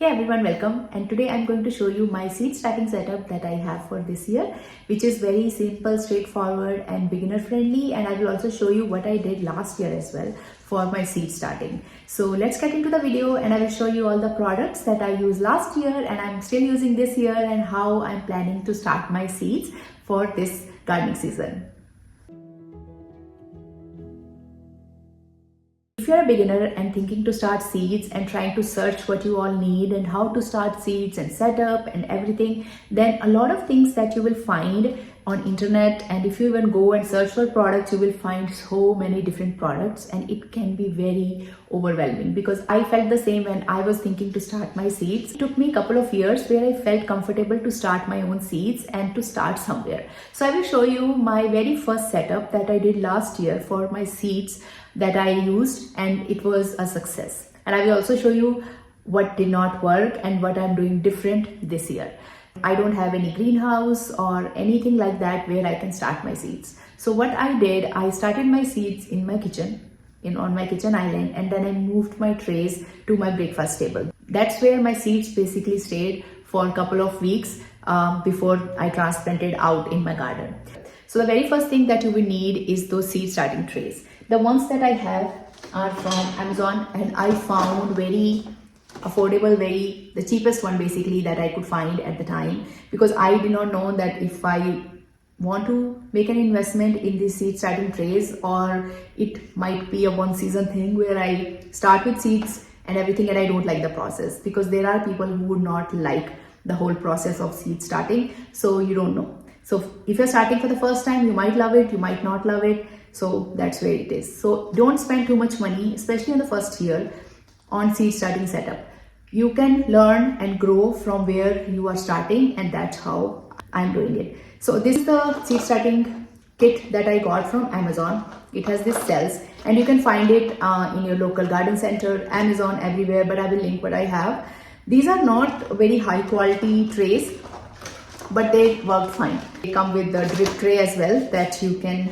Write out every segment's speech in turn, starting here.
Hey everyone, welcome, and today I'm going to show you my seed starting setup that I have for this year, which is very simple, straightforward and beginner friendly, and I will also show you what I did last year as well for my seed starting. So let's get into the video and I will show you all the products that I used last year and I'm still using this year and how I'm planning to start my seeds for this gardening season. If you're a beginner and thinking to start seeds and trying to search what you all need and how to start seeds and setup and everything, then a lot of things that you will find on internet, and if you even go and search for products, you will find so many different products and it can be very overwhelming, because I felt the same when I was thinking to start my seeds. It took me a couple of years where I felt comfortable to start my own seeds and to start somewhere. So I will show you my very first setup that I did last year for my seeds that I used, and it was a success. And I will also show you what did not work and what I'm doing different this year. I don't have any greenhouse or anything like that where I can start my seeds. So what I did, I started my seeds in my kitchen, on my kitchen island, and then I moved my trays to my breakfast table. That's where my seeds basically stayed for a couple of weeks before I transplanted out in my garden. So the very first thing that you will need is those seed starting trays. The ones that I have are from Amazon, and I found very affordable, the cheapest one basically that I could find at the time, because I did not know that if I want to make an investment in these seed starting trays, or it might be a one season thing where I start with seeds and everything and I don't like the process, because there are people who would not like the whole process of seed starting, so you don't know. So if you're starting for the first time, you might love it, you might not love it. So that's where it is. So don't spend too much money, especially in the first year, on seed starting setup. You can learn and grow from where you are starting, and that's how I'm doing it. So this is the seed starting kit that I got from Amazon. It has these cells and you can find it in your local garden center, Amazon, everywhere, but I will link what I have. These are not very high quality trays, but they work fine. They come with the drip tray as well that you can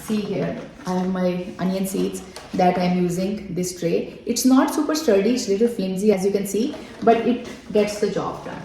see here. I have my onion seeds that I'm using this tray. It's not super sturdy, it's a little flimsy as you can see, but it gets the job done.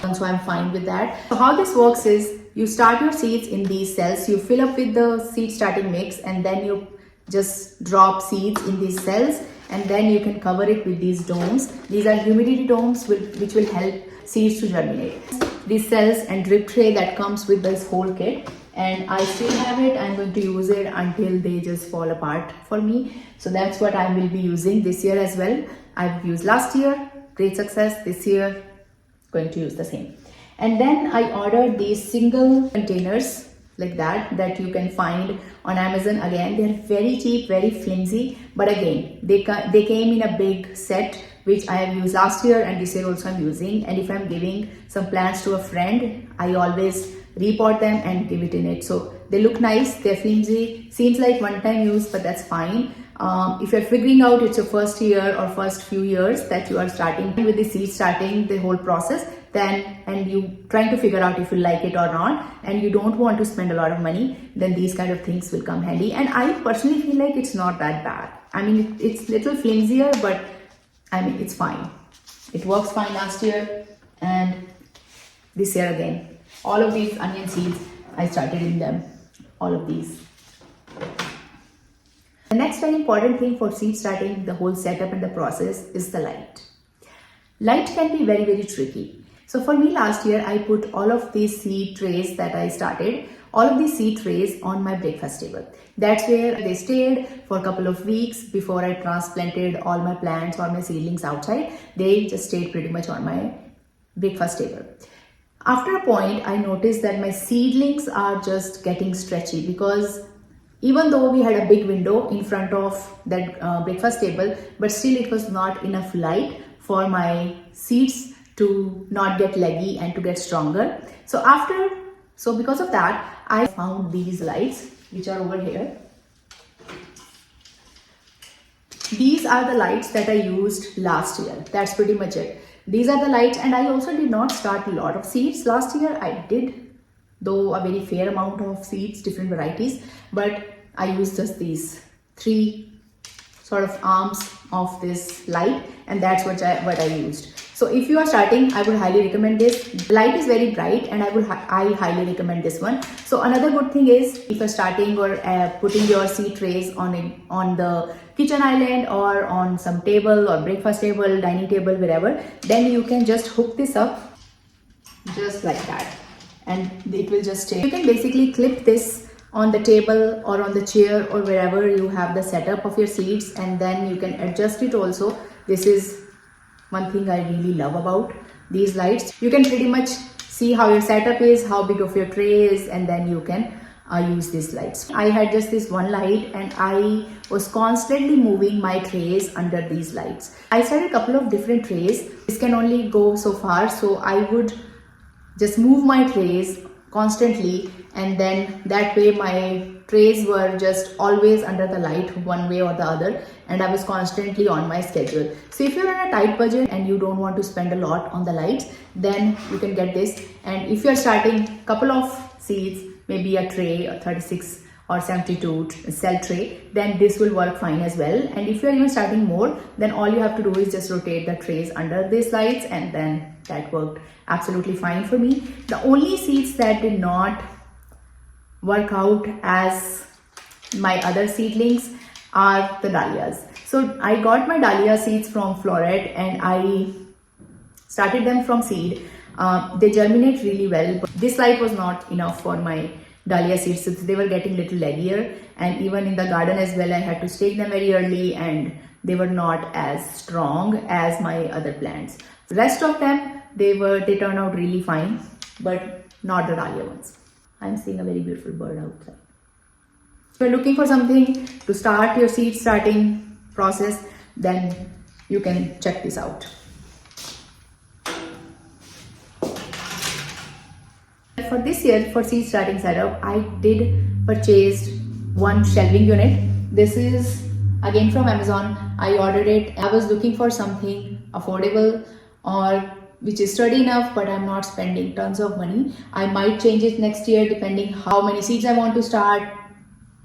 And so I'm fine with that. So how this works is you start your seeds in these cells, you fill up with the seed starting mix, and then you just drop seeds in these cells, and then you can cover it with these domes. These are humidity domes which will help seeds to germinate. These cells and drip tray that comes with this whole kit, and I still have it. I'm going to use it until they just fall apart for me. So that's what I will be using this year as well. I've used last year, great success. This year, going to use the same. And then I ordered these single containers like that you can find on Amazon. Again, they're very cheap, very flimsy, but again, they came in a big set, which I have used last year and this year also I'm using. And if I'm giving some plants to a friend, I always repot them and give it in it. So they look nice, they're flimsy, seems like one-time use, but that's fine. If you're figuring out it's your first year or first few years that you are starting with the seed starting, the whole process, then, and you trying to figure out if you like it or not, and you don't want to spend a lot of money, then these kind of things will come handy. And I personally feel like it's not that bad. I mean, it's little flimsier, but I mean, it's fine. It works fine last year and this year again. All of these onion seeds, I started in them, all of these. The next very important thing for seed starting, the whole setup and the process, is the light. Light can be very, very tricky. So for me last year, I put all of these seed trays that I started, all of these seed trays on my breakfast table. That's where they stayed for a couple of weeks before I transplanted all my plants or my seedlings outside. They just stayed pretty much on my breakfast table. After a point, I noticed that my seedlings are just getting stretchy, because even though we had a big window in front of that breakfast table, but still it was not enough light for my seeds to not get leggy and to get stronger. So because of that, I found these lights which are over here. These are the lights that I used last year. That's pretty much it. These are the lights, and I also did not start a lot of seeds last year. I did, though, a very fair amount of seeds, different varieties, but I used just these 3 sort of arms of this light, and that's what I used. So if you are starting, I would highly recommend this. The light is very bright, and I highly recommend this one. So another good thing is, if you're starting or putting your seed trays on the kitchen island or on some table or breakfast table, dining table, wherever, then you can just hook this up just like that, and it will just stay. You can basically clip this on the table or on the chair or wherever you have the setup of your seeds, and then you can adjust it also. This is one thing I really love about these lights. You can pretty much see how your setup is, how big of your tray is, and then you can use these lights. I had just this one light, and I was constantly moving my trays under these lights. I started a couple of different trays. This can only go so far, so I would just move my trays constantly, and then that way my trays were just always under the light one way or the other, and I was constantly on my schedule. So if you're on a tight budget and you don't want to spend a lot on the lights, then you can get this. And if you're starting a couple of seeds, maybe a tray, a 36 or 72 cell tray, then this will work fine as well. And if you're even starting more, then all you have to do is just rotate the trays under these lights, and then that worked absolutely fine for me. The only seeds that did not work out as my other seedlings are the dahlias. So I got my dahlia seeds from Floret, and I started them from seed. They germinate really well, but this light was not enough for my dahlia seeds, so they were getting a little leggier, and even in the garden as well, I had to stake them very early, and they were not as strong as my other plants. The rest of them, they turned out really fine, but not the dahlia ones. I'm seeing a very beautiful bird outside. If you're looking for something to start your seed starting process, then you can check this out. For this year, for seed starting setup, I did purchase one shelving unit. This is again from Amazon. I ordered it. I was looking for something affordable or which is sturdy enough, but I'm not spending tons of money. I might change it next year depending how many seeds I want to start.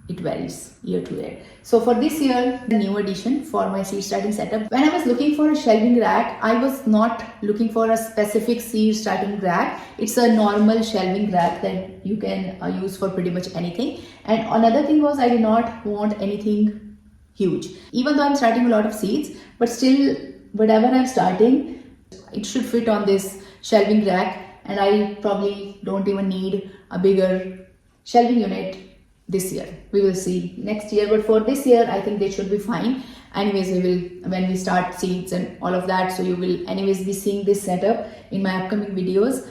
It varies year to year. So for this year, the new addition for my seed starting setup, when I was looking for a shelving rack, I was not looking for a specific seed starting rack. It's a normal shelving rack that you can use for pretty much anything. And another thing was, I did not want anything huge. Even though I'm starting a lot of seeds, but still whatever I'm starting, it should fit on this shelving rack, and I probably don't even need a bigger shelving unit this year. We will see next year, but for this year I think they should be fine. Anyways, we will, when we start seeds and all of that, so you will anyways be seeing this setup in my upcoming videos.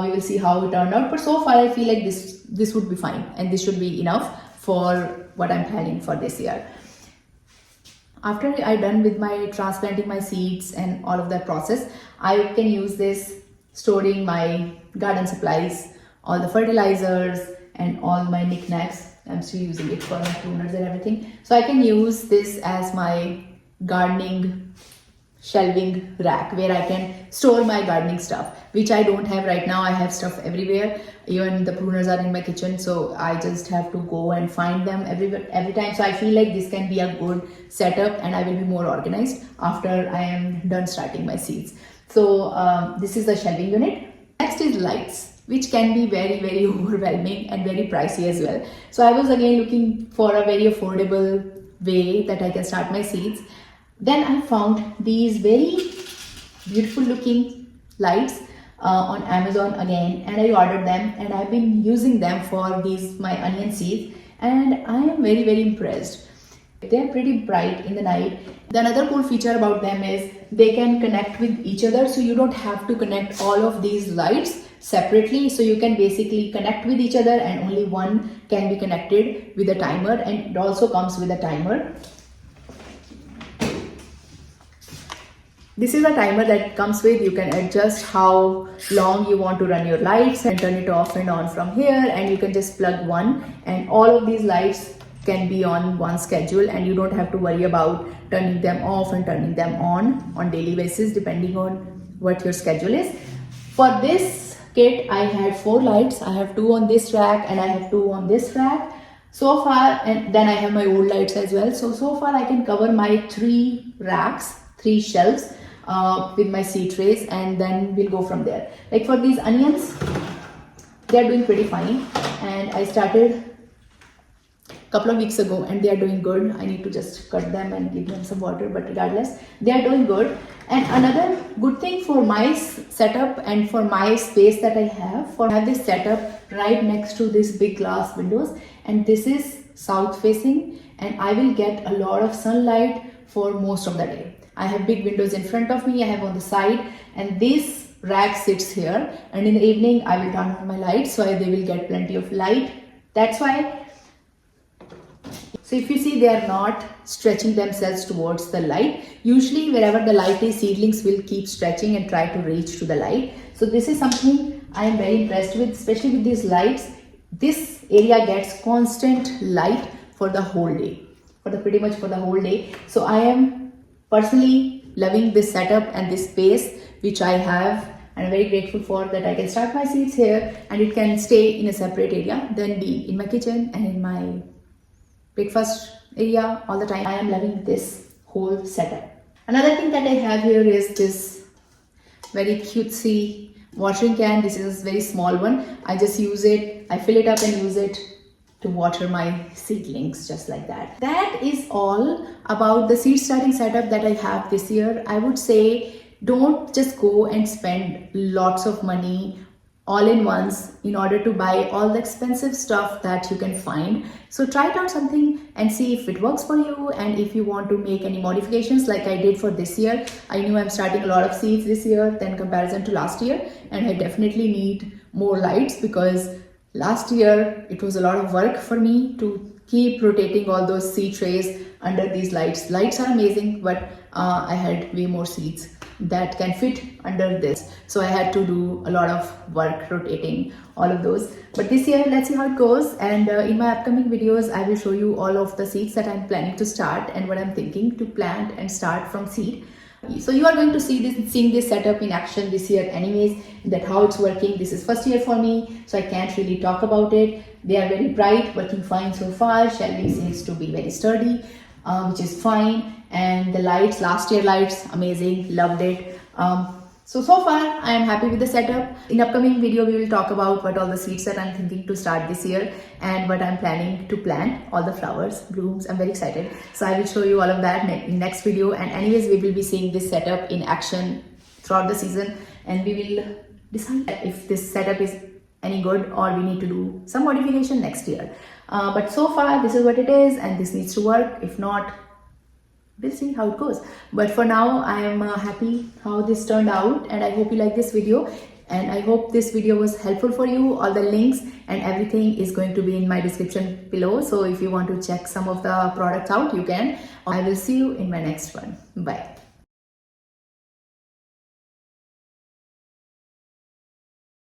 We will see how it turned out, but so far I feel like this would be fine, and this should be enough for what I'm planning for this year. After I'm done with my transplanting my seeds and all of that process, I can use this storing my garden supplies, all the fertilizers and all my knickknacks. I'm still using it for my pruners and everything. So I can use this as my gardening shelving rack where I can store my gardening stuff, which I don't have right now. I have stuff everywhere. Even the pruners are in my kitchen, so I just have to go and find them every time. So I feel like this can be a good setup, and I will be more organized after I am done starting my seeds. So this is the shelving unit. Next is lights, which can be very, very overwhelming and very pricey as well. So I was again looking for a very affordable way that I can start my seeds. Then I found these very beautiful looking lights on Amazon again, and I ordered them, and I've been using them for these my onion seeds, and I am very, very impressed. They're pretty bright in the night. The another cool feature about them is they can connect with each other, so you don't have to connect all of these lights separately. So you can basically connect with each other, and only one can be connected with a timer, and it also comes with a timer. This is a timer that comes with, you can adjust how long you want to run your lights and turn it off and on from here, and you can just plug one, and all of these lights can be on one schedule, and you don't have to worry about turning them off and turning them on daily basis depending on what your schedule is. For this kit, I had 4 lights. I have 2 on this rack and I have 2 on this rack so far, and then I have my old lights as well. So far I can cover my 3 racks, 3 shelves with my seed trays, and then we'll go from there. Like for these onions, they are doing pretty fine, and I started couple of weeks ago and they are doing good. I need to just cut them and give them some water, but regardless, they are doing good. And another good thing for my setup and for my space that I have this setup right next to this big glass windows, and this is south facing, and I will get a lot of sunlight for most of the day. I have big windows in front of me, I have on the side, and this rack sits here, and in the evening I will turn on my lights so they will get plenty of light. That's why. So if you see, they are not stretching themselves towards the light. Usually wherever the light is, seedlings will keep stretching and try to reach to the light. So this is something I am very impressed with, especially with these lights. This area gets constant light for the whole day, pretty much for the whole day. So I am personally loving this setup and this space which I have, and I'm very grateful for that. I can start my seeds here and it can stay in a separate area than be in my kitchen and in my breakfast area all the time. I am loving this whole setup. Another thing that I have here is this very cutesy watering can. This is a very small one. I just use it, I fill it up and use it to water my seedlings, just like that. That is all about the seed starting setup that I have this year. I would say don't just go and spend lots of money all in once in order to buy all the expensive stuff that you can find. So try it out something and see if it works for you, and if you want to make any modifications like I did for this year. I knew I'm starting a lot of seeds this year than comparison to last year, and I definitely need more lights because last year it was a lot of work for me to keep rotating all those seed trays under these lights. Lights are amazing, but I had way more seeds that can fit under this, so I had to do a lot of work rotating all of those. But this year, let's see how it goes, and in my upcoming videos I will show you all of the seeds that I'm planning to start and what I'm thinking to plant and start from seed. So you are going to seeing this setup in action this year anyways, that how it's working. This is first year for me, so I can't really talk about it. They are very bright, working fine so far. Shelving seems to be very sturdy, which is fine. And the lights, last year lights, amazing, loved it. So far I am happy with the setup. In upcoming video we will talk about what all the seeds that I'm thinking to start this year and what I'm planning to plant, all the flowers, blooms. I'm very excited. So I will show you all of that in next video. And anyways, we will be seeing this setup in action throughout the season, and we will decide if this setup is any good or we need to do some modification next year. But so far this is what it is, and this needs to work. If not, we'll see how it goes. But for now I am happy how this turned out, and I hope you like this video, and I hope this video was helpful for you. All the links and everything is going to be in my description below, so if you want to check some of the products out, you can. I will see you in my next one. Bye.